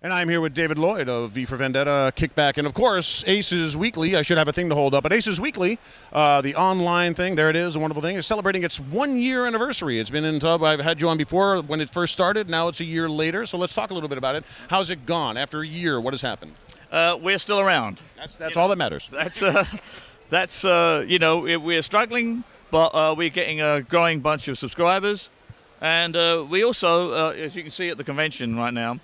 And I'm here with David Lloyd of V for Vendetta, Kickback, and of course, Aces Weekly. I should have a thing to hold up, but Aces Weekly, the online thing, there it is, a wonderful thing, is celebrating its 1-year anniversary. It's been in tub. I've had you on before when it first started. Now it's a year later, so let's talk a little bit about it. How's it gone? After a year, what has happened? We're still around. That's all that matters. We're struggling, but we're getting a growing bunch of subscribers. And we also, as you can see at the convention right now,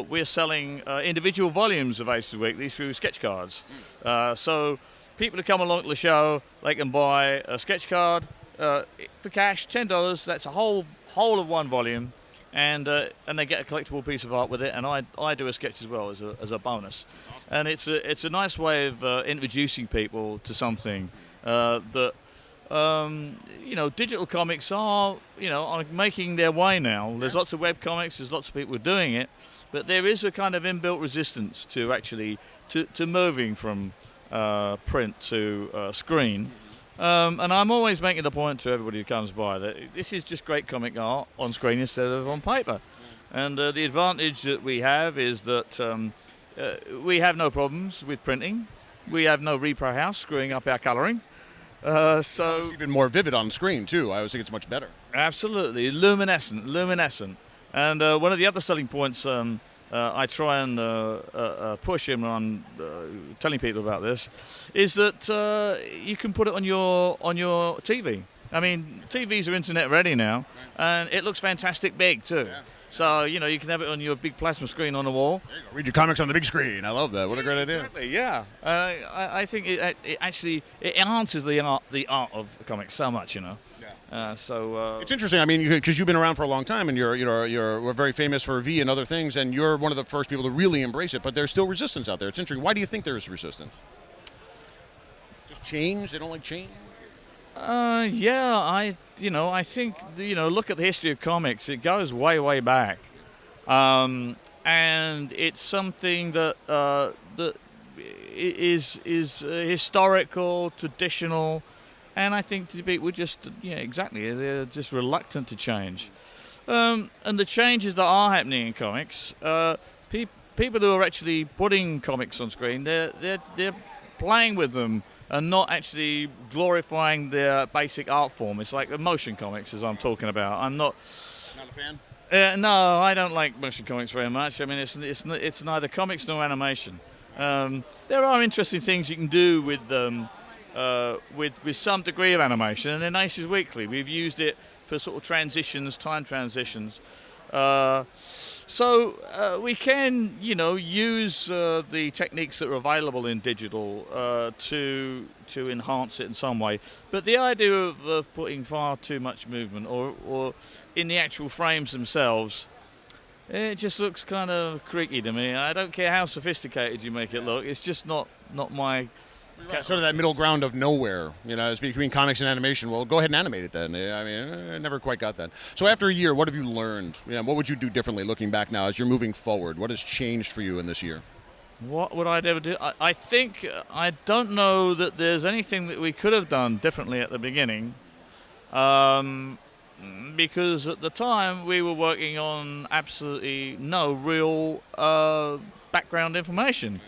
we're selling individual volumes of Aces Weekly through sketch cards. So people who come along to the show, they can buy a sketch card for cash, $10. That's a whole of one volume, and they get a collectible piece of art with it. And I do a sketch as well as a bonus. And it's a nice way of introducing people to something that. Digital comics are making their way now. There's lots of web comics, there's lots of people doing it, but there is a kind of inbuilt resistance to actually to moving from print to screen. And I'm always making the point to everybody who comes by that this is just great comic art on screen instead of on paper. And the advantage that we have is that we have no problems with printing. We have no repro house screwing up our colouring. So It's even more vivid on screen, too. I always think it's much better. Absolutely. Luminescent. And one of the other selling points I try and push in when I'm telling people about this is that you can put it on your TV. I mean, TVs are internet ready now, and it looks fantastic big, too. Yeah. So, you can have it on your big plasma screen on the wall. There you go. Read your comics on the big screen. I love that. What a great idea. Exactly, yeah. I think it actually enhances the art of comics so much, Yeah. It's interesting. I mean, because you've been around for a long time, and you're very famous for V and other things, and you're one of the first people to really embrace it. But there's still resistance out there. It's interesting. Why do you think there's resistance? Just change? They don't like change? I think, look at the history of comics. It goes way, way back. And it's something that is historical, traditional, and I think people they're just reluctant to change. And the changes that are happening in comics, people who are actually putting comics on screen, they're playing with them and not actually glorifying their basic art form. It's like the motion comics, as I'm talking about. I'm not a fan? No, I don't like motion comics very much. I mean, it's neither comics nor animation. There are interesting things you can do with some degree of animation, and in Aces Weekly, we've used it for sort of transitions, time transitions. So we can, use the techniques that are available in digital to enhance it in some way. But the idea of putting far too much movement or in the actual frames themselves, it just looks kind of creaky to me. I don't care how sophisticated you make it look. It's just not my... Right. Sort of that middle ground of nowhere, it's between comics and animation. Well, go ahead and animate it then. I mean, I never quite got that. So after a year, what have you learned? What would you do differently looking back now as you're moving forward? What has changed for you in this year? What would I ever do? I think I don't know that there's anything that we could have done differently at the beginning, because at the time we were working on absolutely no real background information.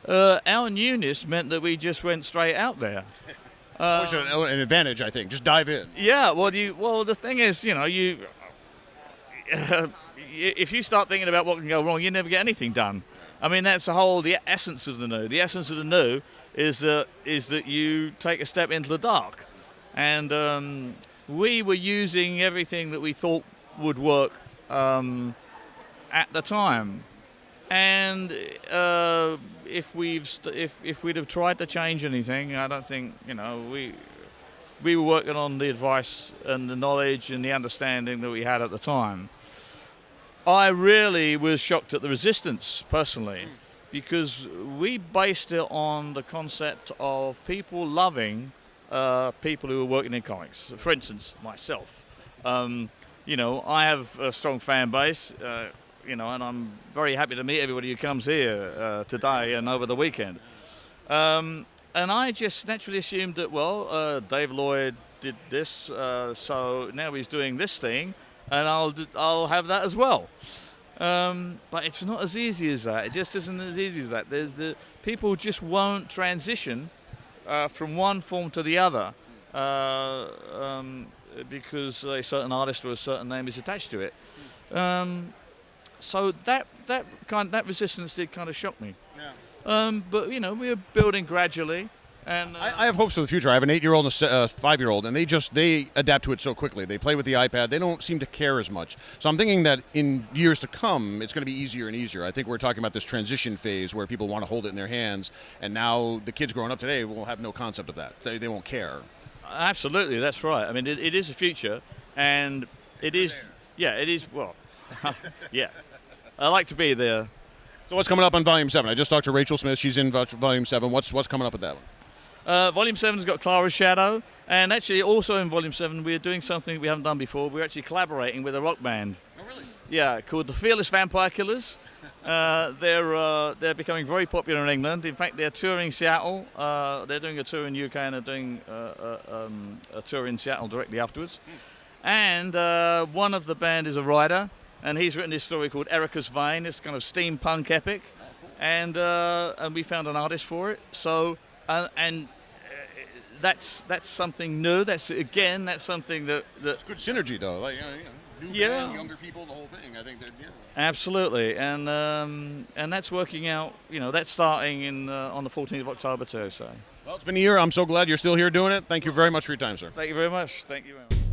Our newness meant that we just went straight out there. Which is an advantage, I think. Just dive in. Yeah. Well, the thing is, if you start thinking about what can go wrong, you never get anything done. I mean, that's the essence of the new. The essence of the new is that you take a step into the dark, and we were using everything that we thought would work at the time. And if we'd have tried to change anything, I don't think we were working on the advice and the knowledge and the understanding that we had at the time. I really was shocked at the resistance personally, because we based it on the concept of people loving people who are working in comics. For instance, myself. I have a strong fan base. And I'm very happy to meet everybody who comes here today and over the weekend. And I just naturally assumed that, Dave Lloyd did this, so now he's doing this thing, and I'll have that as well. But it's not as easy as that. It just isn't as easy as that. People just won't transition from one form to the other because a certain artist or a certain name is attached to it. So that resistance did kind of shock me. Yeah. But we're building gradually. And I have hopes for the future. I have an 8-year-old and a 5-year-old, and they adapt to it so quickly. They play with the iPad. They don't seem to care as much. So I'm thinking that in years to come, it's going to be easier and easier. I think we're talking about this transition phase where people want to hold it in their hands, and now the kids growing up today will have no concept of that. They won't care. Absolutely, that's right. I mean, it is a future, and it is. Yeah, it is. Well, yeah. I like to be there. So what's coming up on Volume 7? I just talked to Rachel Smith. She's in Volume 7. What's coming up with that one? Volume 7's got Clara's Shadow, and actually also in Volume 7 we're doing something we haven't done before. We're actually collaborating with a rock band. Oh, really? Yeah, called the Fearless Vampire Killers. They're becoming very popular in England. In fact, they're touring Seattle. They're doing a tour in UK and they're doing a tour in Seattle directly afterwards. And one of the band is a writer, and he's written this story called Erica's Vein. It's kind of steampunk epic, and we found an artist for it. So. That's something new. That's something that it's good synergy though. Like new band, younger people, the whole thing. I think that absolutely, and that's working out. That's starting on the 14th of October too. So well, it's been a year. I'm so glad you're still here doing it. Thank you very much for your time, sir. Thank you very much. Thank you very much.